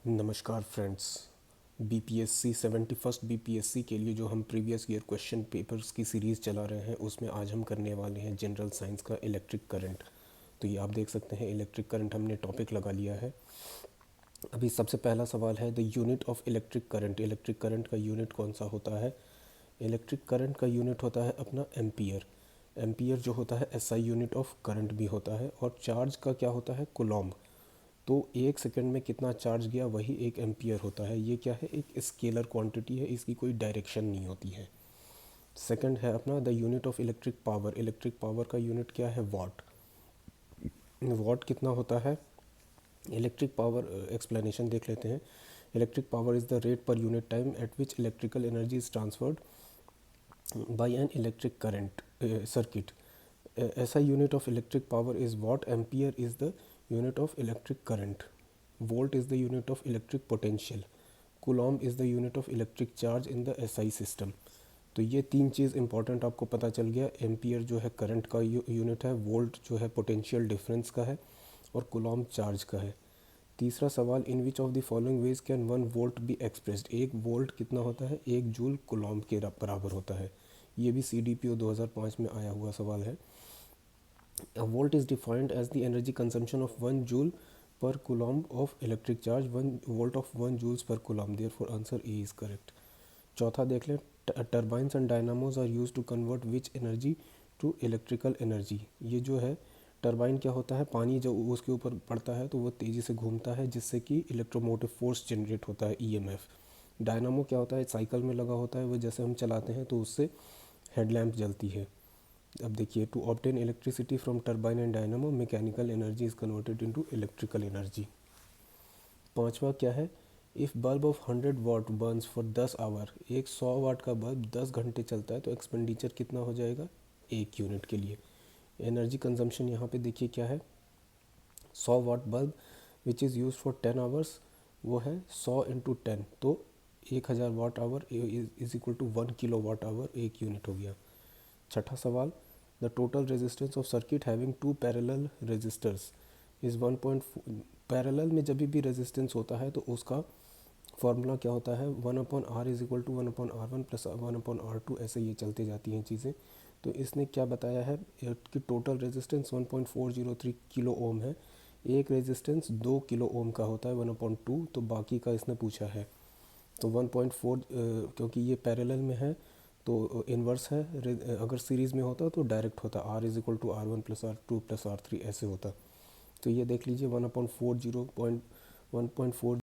नमस्कार friends. BPSC 71st BPSC के लिए जो हम प्रीवियस ईयर क्वेश्चन पेपर्स की सीरीज़ चला रहे हैं उसमें आज हम करने वाले हैं जनरल साइंस का इलेक्ट्रिक करंट। तो ये आप देख सकते हैं इलेक्ट्रिक करंट हमने टॉपिक लगा लिया है। अभी सबसे पहला सवाल है the unit of electric current. Electric current का यूनिट कौन सा होता है? इलेक्ट्रिक करंट का यूनिट होता है अपना एम्पियर। एम्पियर जो होता है एसआई यूनिट ऑफ करंट भी होता है। और चार्ज का क्या होता है? कूलॉम। तो 1 सेकंड में कितना चार्ज गया वही 1 एम्पियर होता है। ये क्या है? एक स्केलर क्वांटिटी है, इसकी कोई डायरेक्शन नहीं होती है। सेकंड है अपना the unit of electric power. Electric power का यूनिट क्या है? वाट। वाट कितना होता है? इलेक्ट्रिक पावर एक्सप्लेनेशन देख लेते हैं। Electric power is the rate per unit time eight which electrical energy is transferred by an electric current circuit. SI unit of electric power is watt. Ampere is the unit of electric current. Volt is the unit of electric potential. Coulomb is the unit of electric charge in the SI system. तो ये तीन चीज़ important आपको पता चल गया। Ampere जो है current का यूनिट है, वोल्ट जो है पोटेंशियल डिफरेंस का है, और कुलॉम चार्ज का है। तीसरा सवाल, in which of the following ways can 1 volt be expressed. 1 volt कितना होता है? 1 जूल कुलॉम के बराबर होता है। ये भी CDPO 2005 में आया हुआ सवाल है। A volt is defined as the energy consumption of 1 joule per coulomb of electric charge, 1 volt of 1 joules per coulomb. Therefore answer A is correct. चौथा देख लें, turbines and dynamos are used to convert which energy to electrical energy. ये जो है turbine क्या होता है? पानी जब उसके ऊपर पड़ता है तो वो तेज़ी से घूमता है जिससे कि इलेक्ट्रोमोटिव फोर्स जनरेट होता है, EMF। डायनामो क्या होता है? साइकिल में लगा होता है, वो जैसे हम चलाते हैं तो उससे हेडलैम्प जलती है। अब देखिए, to obtain electricity from turbine and dynamo mechanical energy is converted into electrical energy. पांचवा क्या है? If bulb of 100 watt burns for 10 hour. एक 100 वाट का बल्ब 10 घंटे चलता है तो एक्सपेंडिचर कितना हो जाएगा 1 यूनिट के लिए? एनर्जी कंजम्पशन यहाँ पे देखिए क्या है। 100 watt bulb which is use for 10 hours, वो है 100 × 10, तो 1000 watt hour is equal to 1 kilowatt hour, 1 unit हो गया। छठा सवाल, the total resistance of circuit having 2 parallel resistors is 1.4। Parallel में जब भी रेजिस्टेंस होता है तो उसका फॉर्मूला क्या होता है? 1/R is equal to 1/R1 plus 1/R2, ऐसे ये चलते जाती हैं चीज़ें। तो इसने क्या बताया है कि टोटल रेजिस्टेंस 1.403 किलो ओम है। एक रेजिस्टेंस 2 किलो ओम का होता है 1/2, तो बाकी का इसने पूछा है। तो 1.4 क्योंकि ये पैरेलल में है तो इन्वर्स है। अगर सीरीज़ में होता तो डायरेक्ट होता, R is equal to R1 plus R2 plus R3 ऐसे होता। तो ये देख लीजिए 1/4 1.4